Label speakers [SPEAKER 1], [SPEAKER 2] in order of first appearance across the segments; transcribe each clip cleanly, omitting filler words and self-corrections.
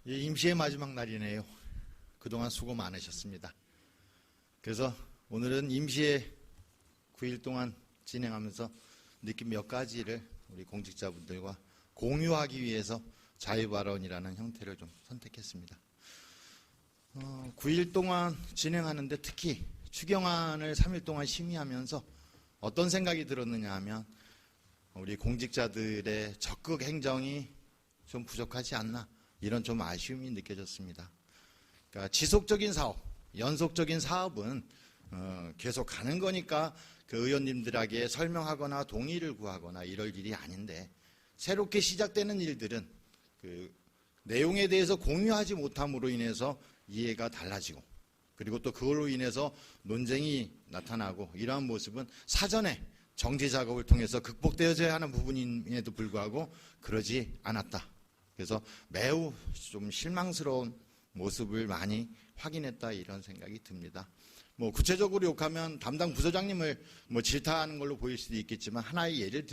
[SPEAKER 1] 임시의 마지막 날이네요. 그동안 수고 많으셨습니다. 그래서 오늘은 임시의 9일 동안 진행하면서 느낀 몇 가지를 우리 공직자분들과 공유하기 위해서 자유발언이라는 형태를 좀 선택했습니다. 9일 동안 진행하는데 특히 추경안을 3일 동안 심의하면서 어떤 생각이 들었느냐 하면 우리 공직자들의 적극 행정이 좀 부족하지 않나, 이런 좀 아쉬움이 느껴졌습니다. 그러니까 지속적인 사업, 연속적인 사업은 계속 가는 거니까 그 의원님들에게 설명하거나 동의를 구하거나 이럴 일이 아닌데, 새롭게 시작되는 일들은 그 내용에 대해서 공유하지 못함으로 인해서 이해가 달라지고, 그리고 또 그걸로 인해서 논쟁이 나타나고, 이러한 모습은 사전에 정지 작업을 통해서 극복되어져야 하는 부분임에도 불구하고 그러지 않았다. 그래서 매우 좀 실망스러운 모습을 많이 확인했다, 이런 생각이 듭니다. 구체적으로 욕하면 담당 부서장님을 질타하는 걸로 보일 수도 있겠지만, 하나의 예를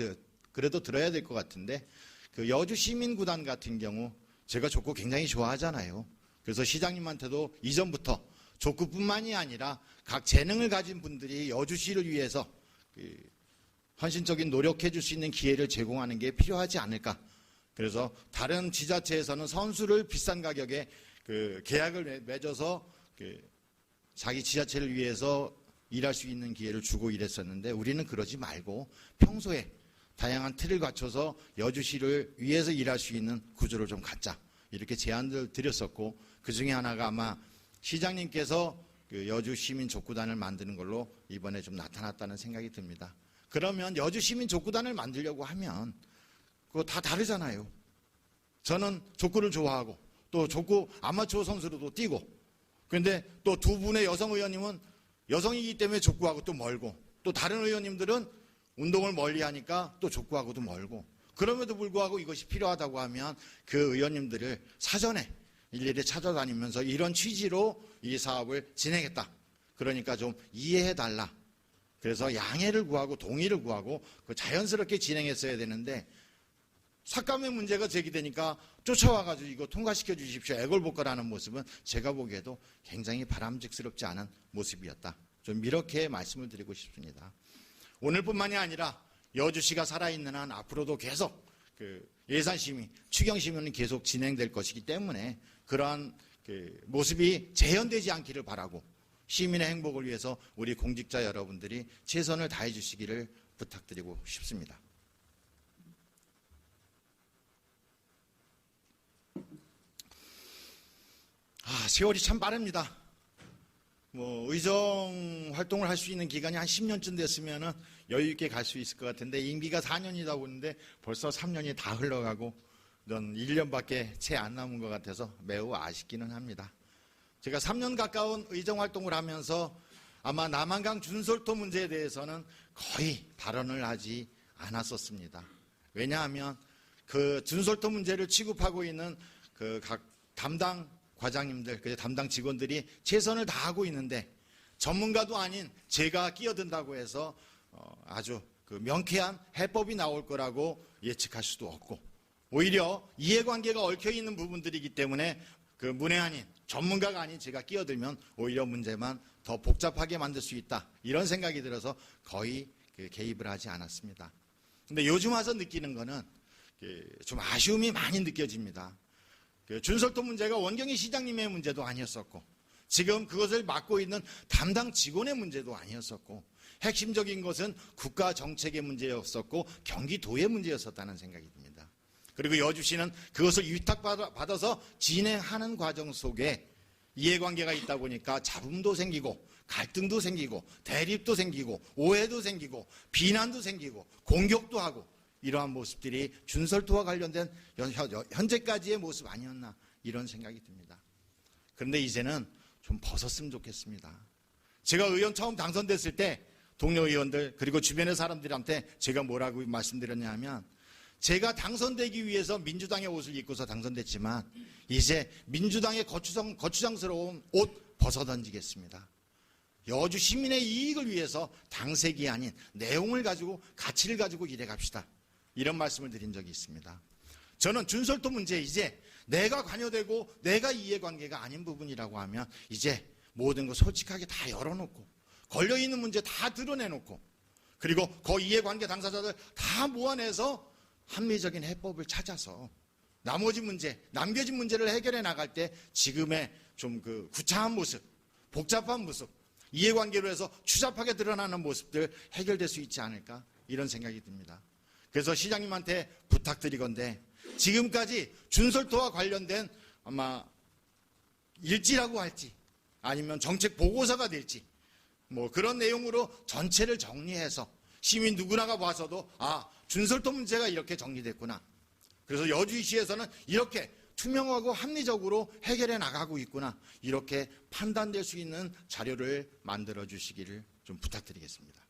[SPEAKER 1] 그래도 들어야 될 것 같은데, 그 여주 시민구단 같은 경우 제가 족구 굉장히 좋아하잖아요. 그래서 시장님한테도 이전부터 족구뿐만이 아니라 각 재능을 가진 분들이 여주시를 위해서 헌신적인 노력해 줄 수 있는 기회를 제공하는 게 필요하지 않을까. 그래서 다른 지자체에서는 선수를 비싼 가격에 계약을 맺어서 자기 지자체를 위해서 일할 수 있는 기회를 주고 이랬었는데, 우리는 그러지 말고 평소에 다양한 틀을 갖춰서 여주시를 위해서 일할 수 있는 구조를 좀 갖자, 이렇게 제안을 드렸었고, 그 중에 하나가 아마 시장님께서 여주 시민 족구단을 만드는 걸로 이번에 좀 나타났다는 생각이 듭니다. 그러면 여주 시민 족구단을 만들려고 하면 그거 다 다르잖아요. 저는 족구를 좋아하고 또 족구 아마추어 선수로도 뛰고, 그런데 또 두 분의 여성 의원님은 여성이기 때문에 족구하고 또 멀고, 또 다른 의원님들은 운동을 멀리 하니까 또 족구하고도 멀고, 그럼에도 불구하고 이것이 필요하다고 하면 그 의원님들을 사전에 일일이 찾아다니면서 이런 취지로 이 사업을 진행했다, 그러니까 좀 이해해달라, 그래서 양해를 구하고 동의를 구하고 자연스럽게 진행했어야 되는데, 삭감의 문제가 제기되니까 쫓아와가지고 이거 통과시켜 주십시오, 애걸복걸하는 모습은 제가 보기에도 굉장히 바람직스럽지 않은 모습이었다, 좀 이렇게 말씀을 드리고 싶습니다. 오늘뿐만이 아니라 여주시가 살아있는 한 앞으로도 계속 예산심의, 추경심의는 계속 진행될 것이기 때문에 그러한 모습이 재현되지 않기를 바라고, 시민의 행복을 위해서 우리 공직자 여러분들이 최선을 다해 주시기를 부탁드리고 싶습니다. 세월이 참 빠릅니다. 의정 활동을 할 수 있는 기간이 한 10년쯤 됐으면 여유 있게 갈 수 있을 것 같은데, 임기가 4년이다 보는데 벌써 3년이 다 흘러가고 1년밖에 채 안 남은 것 같아서 매우 아쉽기는 합니다. 제가 3년 가까운 의정 활동을 하면서 아마 남한강 준솔토 문제에 대해서는 거의 발언을 하지 않았었습니다. 왜냐하면 그 준솔토 문제를 취급하고 있는 각 담당 과장님들, 담당 직원들이 최선을 다하고 있는데, 전문가도 아닌 제가 끼어든다고 해서 아주 명쾌한 해법이 나올 거라고 예측할 수도 없고, 오히려 이해관계가 얽혀있는 부분들이기 때문에 문외한인 전문가가 아닌 제가 끼어들면 오히려 문제만 더 복잡하게 만들 수 있다, 이런 생각이 들어서 거의 개입을 하지 않았습니다. 근데 요즘 와서 느끼는 거는 좀 아쉬움이 많이 느껴집니다. 준솔토 문제가 원경희 시장님의 문제도 아니었었고, 지금 그것을 맡고 있는 담당 직원의 문제도 아니었었고, 핵심적인 것은 국가 정책의 문제였었고 경기도의 문제였었다는 생각이 듭니다. 그리고 여주시는 그것을 위탁받아서 진행하는 과정 속에 이해관계가 있다 보니까 잡음도 생기고 갈등도 생기고 대립도 생기고 오해도 생기고 비난도 생기고 공격도 하고, 이러한 모습들이 준솔토와 관련된 현재까지의 모습 아니었나, 이런 생각이 듭니다. 그런데 이제는 좀 벗었으면 좋겠습니다. 제가 의원 처음 당선됐을 때 동료 의원들 그리고 주변의 사람들한테 제가 뭐라고 말씀드렸냐 하면, 제가 당선되기 위해서 민주당의 옷을 입고서 당선됐지만 이제 민주당의 거추장스러운 옷 벗어던지겠습니다. 여주 시민의 이익을 위해서 당색이 아닌 내용을 가지고, 가치를 가지고 일해 갑시다, 이런 말씀을 드린 적이 있습니다. 저는 준솔토 문제 이제 내가 관여되고 내가 이해관계가 아닌 부분이라고 하면 이제 모든 거 솔직하게 다 열어놓고 걸려있는 문제 다 드러내놓고 그리고 그 이해관계 당사자들 다 모아내서 합리적인 해법을 찾아서 나머지 문제, 남겨진 문제를 해결해 나갈 때 지금의 좀 그 구차한 모습, 복잡한 모습, 이해관계로 해서 추잡하게 드러나는 모습들 해결될 수 있지 않을까 이런 생각이 듭니다. 그래서 시장님한테 부탁드리건대 지금까지 준설토와 관련된 아마 일지라고 할지 아니면 정책 보고서가 될지 뭐 그런 내용으로 전체를 정리해서 시민 누구나가 봐서도 아 준설토 문제가 이렇게 정리됐구나. 그래서 여주시에서는 이렇게 투명하고 합리적으로 해결해 나가고 있구나. 이렇게 판단될 수 있는 자료를 만들어 주시기를 좀 부탁드리겠습니다.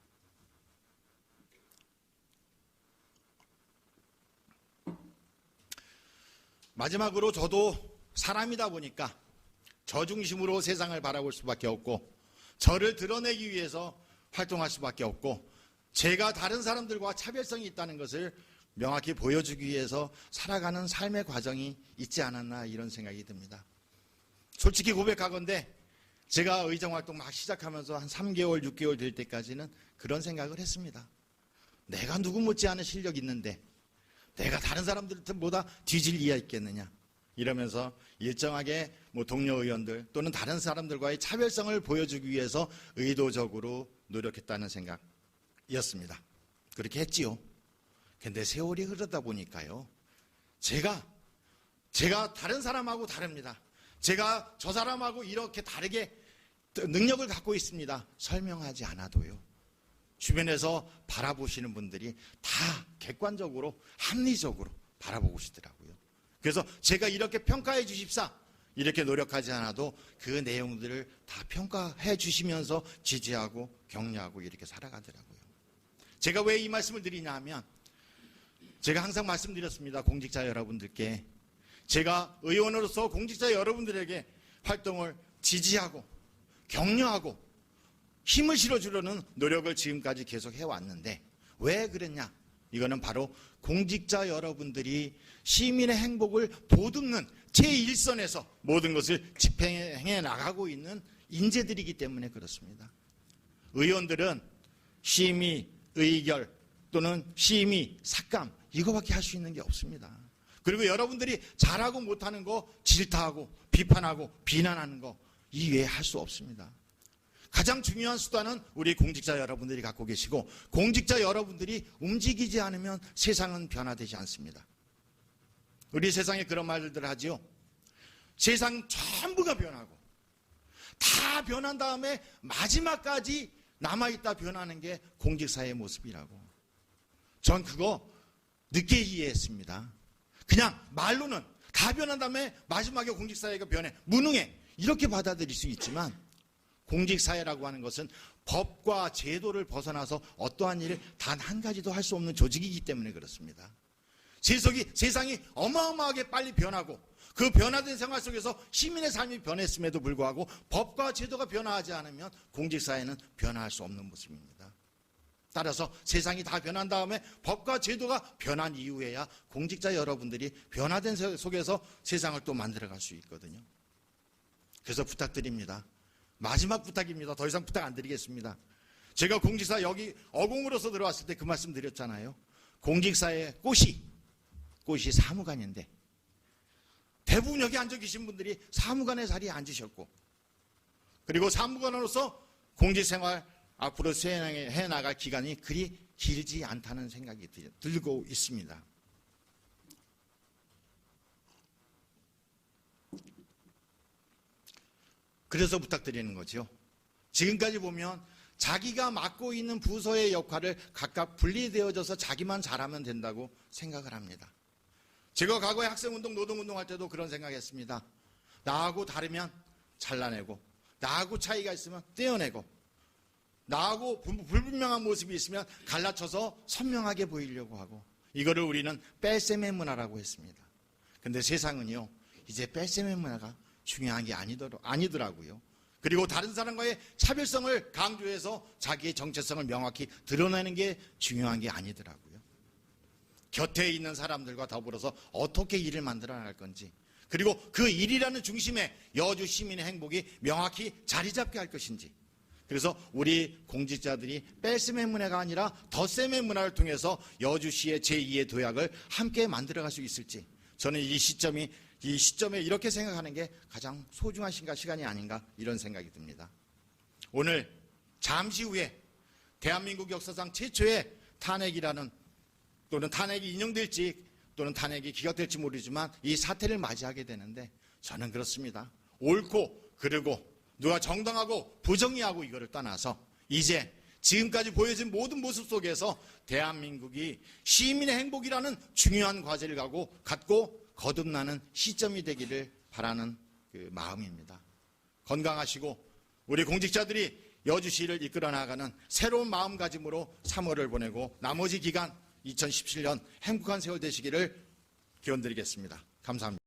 [SPEAKER 1] 마지막으로 저도 사람이다 보니까 저 중심으로 세상을 바라볼 수밖에 없고 저를 드러내기 위해서 활동할 수밖에 없고 제가 다른 사람들과 차별성이 있다는 것을 명확히 보여주기 위해서 살아가는 삶의 과정이 있지 않았나 이런 생각이 듭니다. 솔직히 고백하건대 제가 의정활동 막 시작하면서 한 3개월, 6개월 될 때까지는 그런 생각을 했습니다. 내가 누구 못지않은 실력이 있는데 내가 다른 사람들보다 뒤질 이유가 있겠느냐 이러면서 일정하게 뭐 동료 의원들 또는 다른 사람들과의 차별성을 보여주기 위해서 의도적으로 노력했다는 생각이었습니다. 그렇게 했지요. 근데 세월이 흐르다 보니까요. 제가 다른 사람하고 다릅니다. 제가 저 사람하고 이렇게 다르게 능력을 갖고 있습니다. 설명하지 않아도요. 주변에서 바라보시는 분들이 다 객관적으로 합리적으로 바라보고 계시더라고요. 그래서 제가 이렇게 평가해 주십사 이렇게 노력하지 않아도 그 내용들을 다 평가해 주시면서 지지하고 격려하고 이렇게 살아가더라고요. 제가 왜 이 말씀을 드리냐 하면 제가 항상 말씀드렸습니다. 공직자 여러분들께 제가 의원으로서 공직자 여러분들에게 활동을 지지하고 격려하고 힘을 실어주려는 노력을 지금까지 계속 해왔는데 왜 그랬냐? 이거는 바로 공직자 여러분들이 시민의 행복을 보듬는 제1선에서 모든 것을 집행해 나가고 있는 인재들이기 때문에 그렇습니다. 의원들은 심의, 의결 또는 심의, 삭감 이거밖에 할 수 있는 게 없습니다. 그리고 여러분들이 잘하고 못하는 거 질타하고 비판하고 비난하는 거 이외에 할 수 없습니다. 가장 중요한 수단은 우리 공직자 여러분들이 갖고 계시고 공직자 여러분들이 움직이지 않으면 세상은 변화되지 않습니다. 우리 세상에 그런 말들 하지요. 세상 전부가 변하고 다 변한 다음에 마지막까지 남아있다 변하는 게 공직사의 모습이라고. 전 그거 늦게 이해했습니다. 그냥 말로는 다 변한 다음에 마지막에 공직사회가 변해 무능해 이렇게 받아들일 수 있지만 공직사회라고 하는 것은 법과 제도를 벗어나서 어떠한 일을 단 한 가지도 할 수 없는 조직이기 때문에 그렇습니다. 세상이 어마어마하게 빨리 변하고 그 변화된 생활 속에서 시민의 삶이 변했음에도 불구하고 법과 제도가 변화하지 않으면 공직사회는 변화할 수 없는 모습입니다. 따라서 세상이 다 변한 다음에 법과 제도가 변한 이후에야 공직자 여러분들이 변화된 속에서 세상을 또 만들어갈 수 있거든요. 그래서 부탁드립니다. 마지막 부탁입니다. 더 이상 부탁 안 드리겠습니다. 제가 공직사 여기 어공으로서 들어왔을 때 그 말씀 드렸잖아요. 공직사의 꽃이 사무관인데 대부분 여기 앉아 계신 분들이 사무관의 자리에 앉으셨고 그리고 사무관으로서 공직생활 앞으로 수행해 나갈 기간이 그리 길지 않다는 생각이 들고 있습니다. 그래서 부탁드리는 거죠. 지금까지 보면 자기가 맡고 있는 부서의 역할을 각각 분리되어져서 자기만 잘하면 된다고 생각을 합니다. 제가 과거에 학생운동, 노동운동 할 때도 그런 생각했습니다. 나하고 다르면 잘라내고 나하고 차이가 있으면 떼어내고 나하고 불분명한 모습이 있으면 갈라쳐서 선명하게 보이려고 하고 이거를 우리는 뺄셈의 문화라고 했습니다. 그런데 세상은요 이제 뺄셈의 문화가 중요한 게 아니더라고요. 그리고 다른 사람과의 차별성을 강조해서 자기의 정체성을 명확히 드러내는 게 중요한 게 아니더라고요. 곁에 있는 사람들과 더불어서 어떻게 일을 만들어 나갈 건지 그리고 그 일이라는 중심에 여주 시민의 행복이 명확히 자리 잡게 할 것인지, 그래서 우리 공직자들이 뺄셈의 문화가 아니라 덧셈의 문화를 통해서 여주시의 제2의 도약을 함께 만들어갈 수 있을지, 저는 이 시점에 이렇게 생각하는 게 가장 소중한 시간이 아닌가, 이런 생각이 듭니다. 오늘 잠시 후에 대한민국 역사상 최초의 탄핵이라는, 또는 탄핵이 인용될지 또는 탄핵이 기각될지 모르지만 이 사태를 맞이하게 되는데, 저는 그렇습니다. 옳고 그르고 누가 정당하고 부정의하고 이거를 떠나서 이제 지금까지 보여진 모든 모습 속에서 대한민국이 시민의 행복이라는 중요한 과제를 갖고 거듭나는 시점이 되기를 바라는 그 마음입니다. 건강하시고 우리 공직자들이 여주시를 이끌어 나가는 새로운 마음가짐으로 3월을 보내고 나머지 기간 2017년 행복한 세월 되시기를 기원드리겠습니다. 감사합니다.